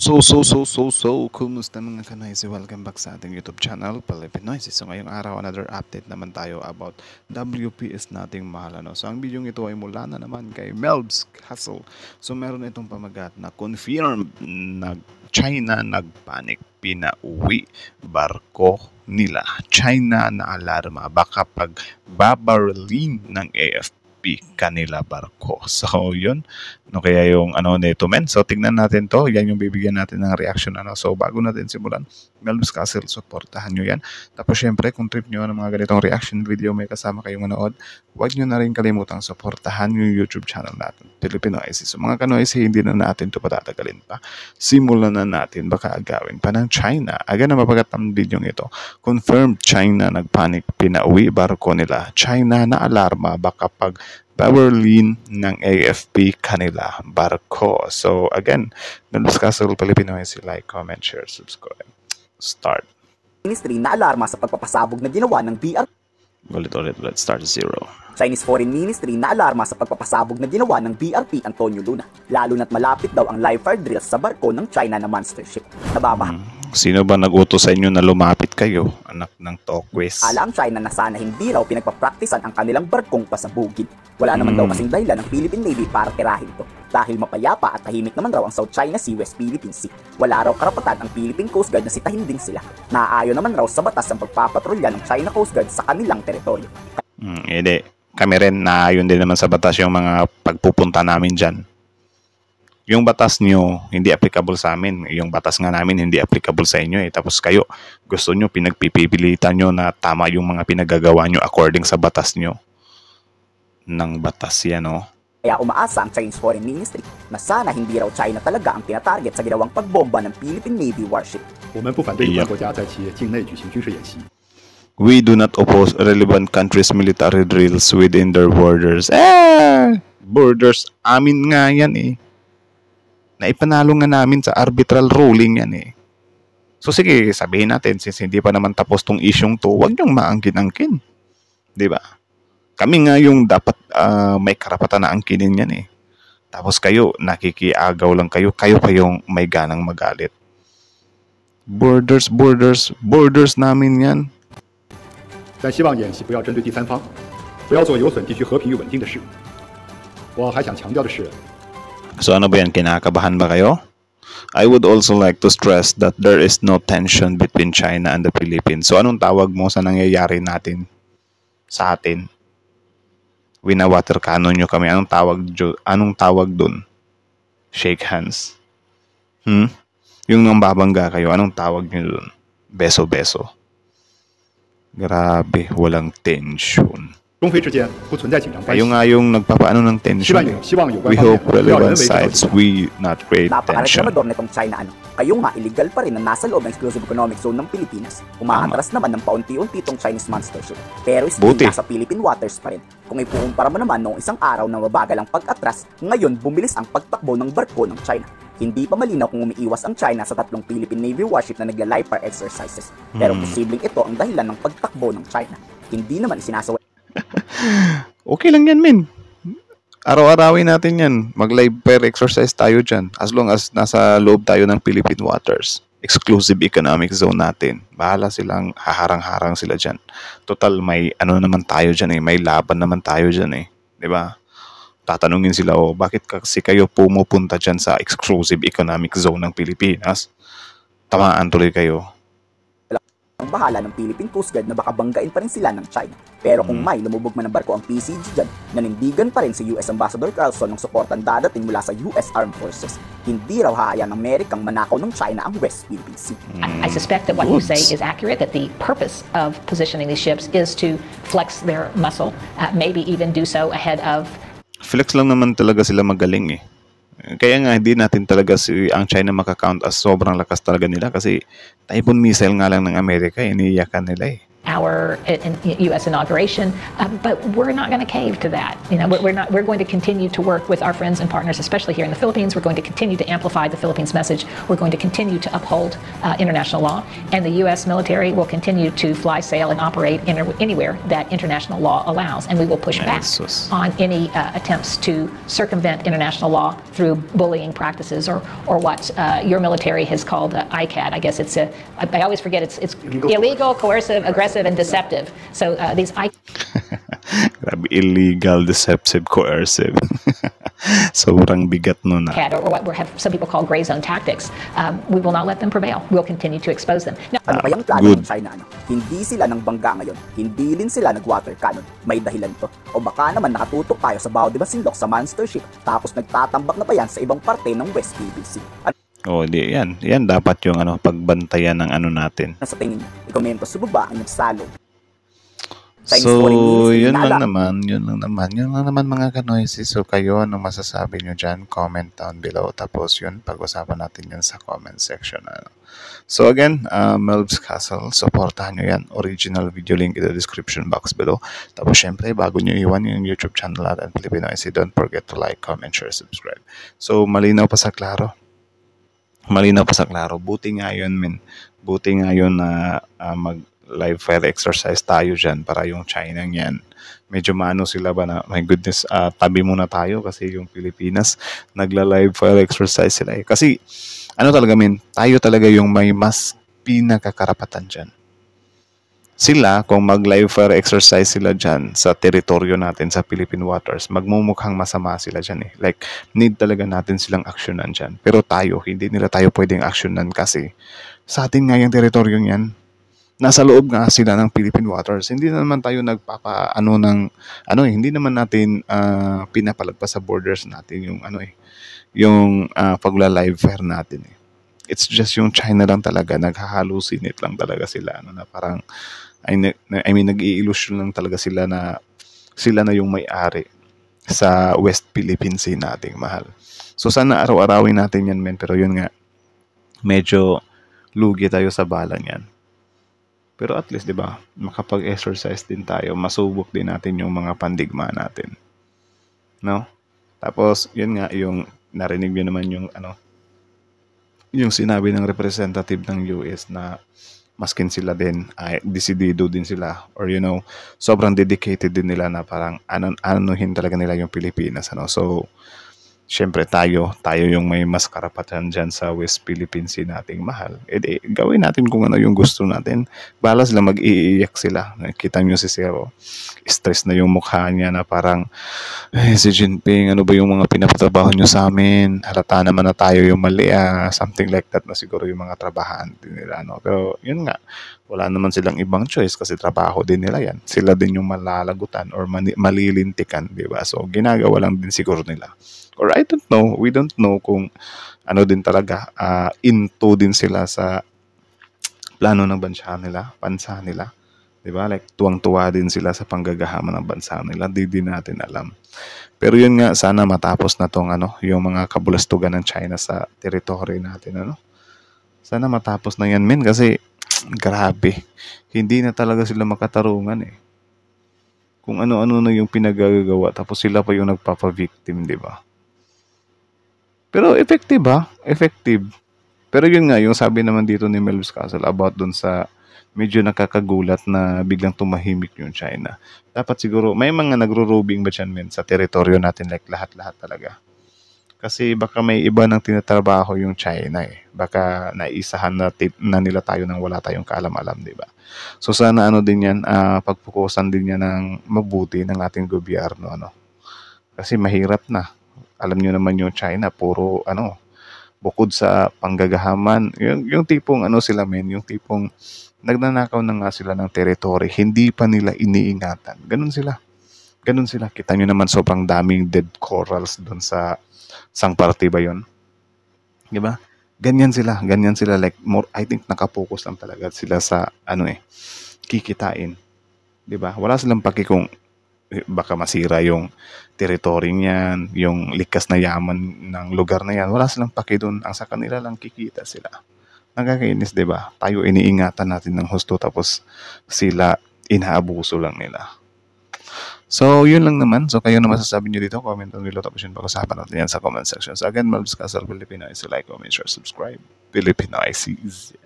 Kumusta mga kanoysi? Welcome back sa ating YouTube channel, Pilipinoysi. So ngayong araw, another update naman tayo about WPS nating mahal. So ang video ito ay mula na naman kay Melbs Castle. So meron itong pamagat na confirmed na China nagpanik, pinauwi barko nila. China na alarma, baka pag babaralin ng AFP kanila barko. So yun, ano kaya yung nito men? So tignan natin to, yan yung bibigyan natin ng reaction. So bago natin simulan, Melbs Castle, supportahan nyo yan. Tapos syempre, kung trip nyo ng mga ganitong reaction video, may kasama kayong manood, huwag nyo na rin kalimutang supportahan yung YouTube channel natin, Pilipinoysi. So mga kanoysi, hindi na natin to patatagalin pa. Simulan na natin, baka agawin pa ng China. Aga na mapagat ang video ito. Confirmed China nagpanik, pinauwi barko nila. China na alarma, baka pag babaralin ng AFP kanila barko. So again, Melbs Castle, Pilipinoysi, like, comment, share, subscribe. Start. Ministry na alarma sa pagpapasabog na ginawa ng BRP. Ulit, let's start 0. Chinese Foreign Ministry na alarma sa pagpapasabog na ginawa ng BRP Antonio Luna. Lalo na't malapit daw ang live fire drills sa barko ng China na monster ship. Nababaha. Sino ba nag-utos sa inyo na lumapit kayo, anak ng Tokwes? Ala ang China na sana hindi raw pinagpapraktisan ang kanilang barkong pasabugin. Wala naman daw kasing dahilan ng Philippine Navy para tirahin ito. Dahil mapayapa at tahimik naman raw ang South China Sea, West Philippine Sea. Wala raw karapatan ang Philippine Coast Guard na sitahin din sila. Naaayon naman raw sa batas ang pagpapatrolya ng China Coast Guard sa kanilang teritoryo. Hindi. Kami rin naayon din naman sa batas yung mga pagpupunta namin dyan. Yung batas nyo, hindi applicable sa amin. Yung batas nga namin, hindi applicable sa inyo eh. Tapos kayo, gusto nyo, pinagpipilitan nyo na tama yung mga pinagagawa nyo according sa batas nyo. Ng batas yan, oh. Kaya umaasa ang Chinese Foreign Ministry na sana hindi raw China talaga ang tinatarget sa ginawang pagbomba ng Philippine Navy warship. We do not oppose relevant countries' military drills within their borders. Borders, amin nga yan eh. Naipanalo nga namin sa arbitral ruling yan eh. So sige, sabihin natin, since hindi pa naman tapos tong isyong to, huwag niyong maangkin-angkin. Diba? Kami nga yung dapat may karapatan na angkinin yan eh. Tapos kayo, nakikiagaw lang kayo. Kayo pa yung may ganang magalit. Borders namin yan. 但希望演习不要针对第三方，不要做有损地区和平与稳定的事。我还想强调的是， So ano ba yan? Kinakabahan ba kayo? I would also like to stress that there is no tension between China and the Philippines. So anong tawag mo sa nangyayari natin sa atin? Winawater cannon nyo kami. Anong tawag dun? Shake hands. Yung nang babangga kayo, anong tawag nyo dun? Beso-beso. Grabe, walang tension. 中非之间不存在紧张关系。 Kayo nga yung nagpapaano ng tension. We hope relevant sides we not create tension. Napakareklamador nitong China Kayo nga illegal pa rin na nasa loob ng exclusive economic zone ng Pilipinas. Umaatras naman ng paunti-unti itong Chinese monster ship. Pero still nasa Philippine waters pa rin. Kung ipukumpara mo naman noong isang araw na mabagal ang pag-atras, ngayon bumilis ang pagtakbo ng barko ng China. Hindi pa malinaw kung umiiwas ang China sa tatlong Philippine Navy warship na nagla-live fire exercises. Pero posibleng ito ang dahilan ng pagtakbo ng China. Hindi naman isinasawa. Okay lang yan, men. Araw-arawin natin yan. Mag-live fire exercise tayo dyan. As long as nasa loob tayo ng Philippine waters. Exclusive economic zone natin. Bahala silang haharang-harang sila dyan. Total, may naman tayo dyan eh. May laban naman tayo dyan eh. Diba? Tatanungin sila, bakit kasi kayo pumupunta dyan sa exclusive economic zone ng Pilipinas? Tamaan tuloy kayo. Ang bahala ng Philippine Coast Guard na baka banggain pa rin sila ng China. Pero kung may lumubog man ng barko ang PCG dyan, nanindigan pa rin si US Ambassador Carlson ng suportang dadating mula sa US Armed Forces. Hindi raw haayang Amerikang manakaw ng China ang West Philippine Sea. I suspect that what you say is accurate, that the purpose of positioning these ships is to flex their muscle, maybe even do so ahead of... Flex lang naman talaga sila magaling eh. Kaya nga hindi natin talaga ang China makakount as sobrang lakas talaga nila kasi Typhoon missile nga lang ng Amerika, iniiyakan nila eh. our U.S. inauguration, but we're not going to cave to that. We're going to continue to work with our friends and partners, especially here in the Philippines. We're going to continue to amplify the Philippines message. We're going to continue to uphold international law, and the U.S. military will continue to fly, sail, and operate anywhere that international law allows, and we will push back on any attempts to circumvent international law through bullying practices or what your military has called ICAD. I guess I always forget it's illegal, coercive, aggressive, and deceptive. So these Grabe, illegal, deceptive, coercive. Sobrang bigat nun. Or what some people call gray zone tactics. We will not let them prevail. We'll continue to expose them. Now, Ano kayang plano ng China? Hindi sila ng bangga ngayon. Hindi rin sila nag-water cannon. May dahilan to. O baka naman nakatutok tayo sa Bao de Masinloc sa monster ship tapos nagtatambak na pa yan sa ibang parte ng West Philippine Sea. Di yan. Yan dapat yung pagbantayan ng natin. Sa tingin niyo, ikomento sa baba ang salog. So, yun lang naman mga kanoisis. So, kayo, anong masasabi nyo dyan? Comment down below. Tapos yun, pag-usapan natin yan sa comment section. So, again, Melb's Castle, supportahan nyo yan. Original video link in the description box below. Tapos, syempre, bago nyo iwan yung YouTube channel natin, Pilipinoisis, don't forget to like, comment, share, subscribe. So, malinaw pa sa klaro. Buti nga yun, men. Buti nga yun na live fire exercise tayo dyan para yung China niyan. Medyo maano sila ba na, my goodness, tabi muna tayo kasi yung Pilipinas, nagla-live fire exercise sila eh. Kasi, talaga men, tayo talaga yung may mas pinakakarapatan dyan. Sila, kung mag-live fire exercise sila dyan sa teritoryo natin, sa Philippine waters, magmumukhang masama sila dyan eh. Like, need talaga natin silang aksyonan dyan. Pero tayo, hindi nila tayo pwedeng aksyonan kasi sa atin nga yung teritoryo niyan, nasa loob nga sila ng Philippine waters. Hindi naman tayo hindi naman natin pinapalagpas sa borders natin yung pagla-live fire natin eh. It's just yung China lang talaga, naghahalusinate lang talaga sila na parang nag-i-illusion lang talaga sila na yung may-ari sa West Philippine Sea nating mahal. So sana araw-arawin natin yan men, pero yun nga medyo lugi tayo sa bala niyan. Pero at least, di ba, makapag-exercise din tayo, masubok din natin yung mga pandigma natin. No? Tapos, yun nga, yung narinig nyo naman yung sinabi ng representative ng US na maskin sila din, ay desidido din sila, or sobrang dedicated din nila na parang anuhin talaga nila yung Pilipinas. So, syempre tayo yung may mas karapatan dyan sa West Philippine Sea nating mahal. Gawin natin kung ano yung gusto natin. Bala sila, mag-iiyak sila. Nakita nyo si Zero. Stress na yung mukha niya na parang, si Jinping, ano ba yung mga pinapatrabaho nyo sa amin? Halata naman na tayo yung mali. Something like that na siguro yung mga trabahan din nila. Pero yun nga, wala naman silang ibang choice kasi trabaho din nila yan. Sila din yung malalagutan or malilintikan, di ba? So, ginagawa lang din siguro nila. Or I don't know, we don't know kung din talaga, into din sila sa plano ng bansa nila. Diba? Like, tuwang-tuwa din sila sa panggagahaman ng bansa nila. Di din natin alam. Pero yun nga, sana matapos na tong yung mga kabulastugan ng China sa territory natin. Sana matapos na yan, men, kasi grabe. Hindi na talaga sila makatarungan eh. Kung ano-ano na yung pinagagawa, tapos sila pa yung nagpapa-victim, di ba? Pero effective Effective. Pero yun nga, yung sabi naman dito ni Melb's Castle about dun sa medyo nakakagulat na biglang tumahimik yung China. Dapat siguro, may mga nagro-robing ba dyan men sa teritoryo natin, like lahat-lahat talaga. Kasi baka may iba nang tinatrabaho yung China eh. Baka naisahan na nila tayo nang wala tayong kaalam-alam, di ba? So sana din yan, pagpukusan din yan ng mabuti ng ating gobyerno. Kasi mahirap na. Alam nyo naman yung China, puro bukod sa panggagahaman, yung tipong sila men, yung tipong nagnanakaw na nga sila ng territory, hindi pa nila iniingatan. Ganun sila. Kita nyo naman sobrang daming dead corals doon sa Sangparti ba yun? Diba? Ganyan sila, like more, I think nakapokus lang talaga sila sa kikitain. Diba? Wala silang paki kung baka masira yung territory niyan, yung likas na yaman ng lugar na yan. Wala silang paki doon. Ang sa kanila lang kikita sila. Nakakainis, 'di ba? Tayo iniingatan natin ng husto tapos sila inaabuso lang nila. So, yun lang naman. So, kayo na masasabi nyo dito. Comment down below. Tapos yun, pag-usapan natin yan sa comment section. So, again, Malbs Castle, Filipino. So, like, comment, share, subscribe. Filipino ICs.